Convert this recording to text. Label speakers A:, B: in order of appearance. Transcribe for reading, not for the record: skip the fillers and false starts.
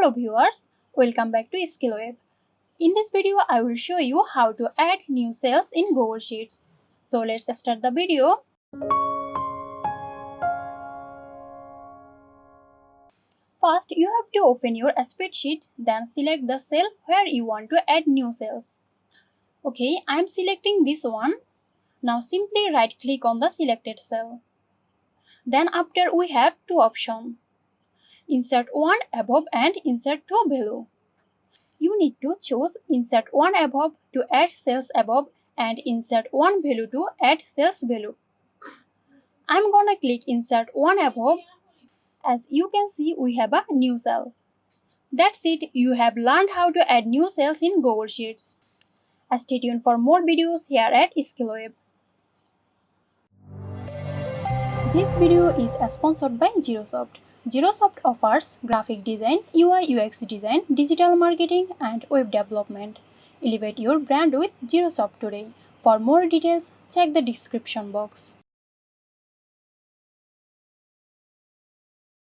A: Hello viewers, welcome back to SkillWeb. In this video, I will show you how to add new cells in Google Sheets. So let's start the video. First, you have to open your spreadsheet, then select the cell where you want to add new cells. Okay, I am selecting this one. Now simply right click on the selected cell. Then after we have two options. Insert one above and insert two below. You need to choose insert one above to add cells above and insert one below to add cells below. I'm gonna click insert one above. As you can see, we have a new cell. That's it, you have learned how to add new cells in Google Sheets. Stay tuned for more videos here at SkillWeb. This video is sponsored by Zerosoft. Zerosoft offers graphic design, UI UX design, digital marketing and web development. Elevate your brand with Zerosoft today. For more details, check the description box.